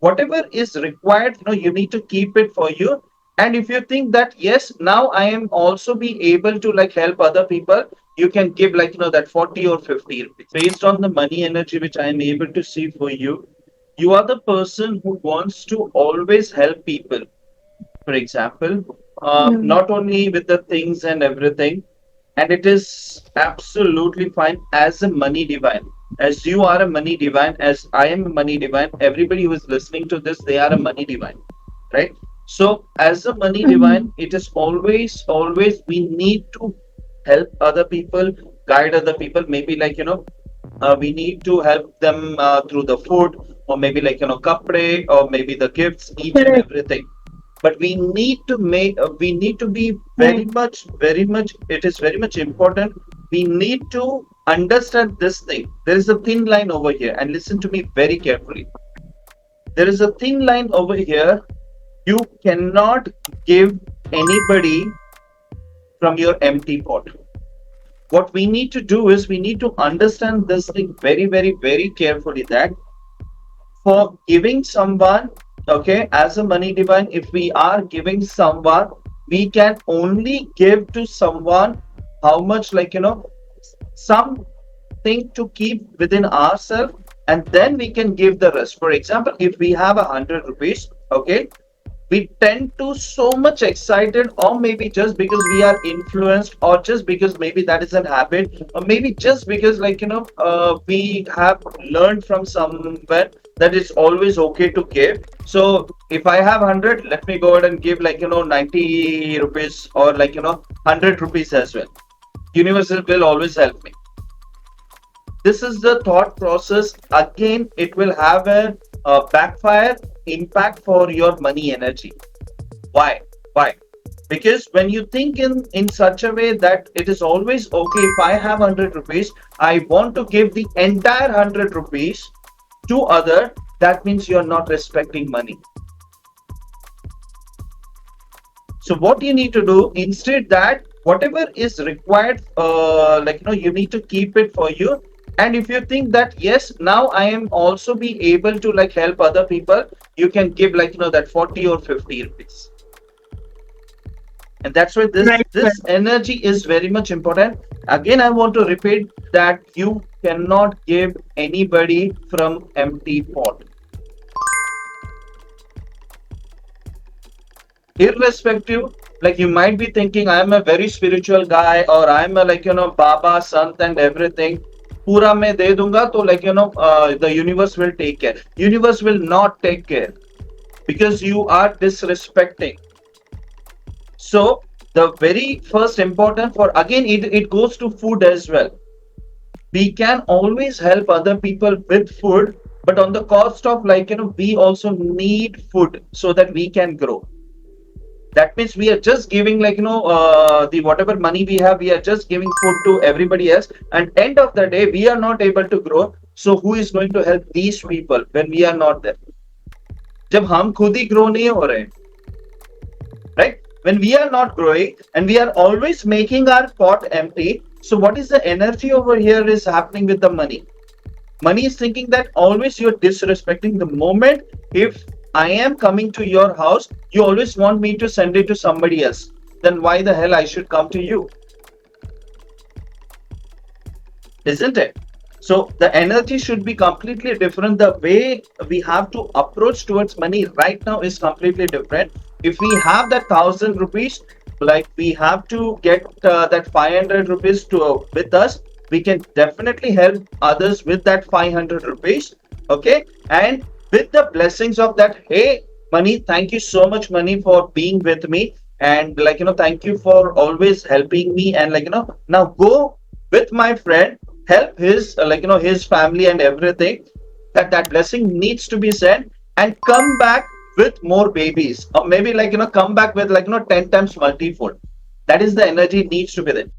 whatever is required, you need to keep it for you. And if you think that yes, now I am also be able to like help other people, you can give like that 40 or 50 rupees based on the money energy which I am able to see for you. You are the person who wants to always help people. For example, Mm. not only with the things and everything, and it is absolutely fine as a money divine. As you are a money divine, as I am a money divine, everybody who is listening to this, they are a money divine, right? So, as a money divine, Mm. it is always we need to help other people, guide other people. Maybe like we need to help them through the food, or maybe like kapre, or maybe the gifts, each and Correct. everything. But we need to make we need to be Correct. very much, it is very much important. We need to understand this thing. There is a thin line over here, and listen to me very carefully. There is a thin line over here. You cannot give anybody from your empty pot. What we need to do is we need to understand this thing very carefully, that for giving someone, okay, as a money divine, if we are giving someone, we can only give to someone how much, like something to keep within ourselves, and then we can give the rest. For example, if we have 100 rupees, okay, we tend to so much excited, or maybe just because we are influenced, or just because maybe that is an habit, or maybe just because like we have learned from somewhere that it's always okay to give. So if I have 100, let me go ahead and give like 90 rupees, or like 100 rupees as well. Universe will always help me. This is the thought process. Again, it will have a backfire impact for your money energy. Why? Because when you think in such a way that it is always okay, if I have 100 rupees, I want to give the entire 100 rupees to other, that means you're not respecting money. So what you need to do instead, that whatever is required, you need to keep it for you. And if you think that yes, now I am also be able to like help other people, you can give like that 40 or 50 rupees. And that's why this Right. Right. this energy is very much important. Again, I want to repeat that you cannot give anybody from empty pot. Irrespective, like you might be thinking I'm a very spiritual guy, or I'm a like baba sant and everything, pura मैं दे दूंगा तो like the universe will take care. Universe will not take care, because you are disrespecting. So the very first important, for again it goes to food as well. We can always help other people with food, but on the cost of like we also need food so that we can grow. That means we are just giving like the whatever money we have, we are just giving food to everybody else, and end of the day we are not able to grow. So who is going to help these people when we are not there? जब हम खुद ही grow नहीं हो रहे, right? When we are not growing and we are always making our pot empty, so what is the energy over here is happening with the money? Money is thinking that always you're disrespecting. The moment if I am coming to your house, you always want me to send it to somebody else. Then why the hell I should come to you? Isn't it? So the energy should be completely different. The way we have to approach towards money right now is completely different. If we have that 1,000 rupees, like we have to get that 500 rupees to with us, we can definitely help others with that 500 rupees. Okay, and with the blessings of that, hey money, thank you so much money for being with me, and like thank you for always helping me, and like now go with my friend, help his his family and everything, that blessing needs to be sent, and come back with more babies, or maybe like come back with like 10 times multifold. That is the energy needs to be there.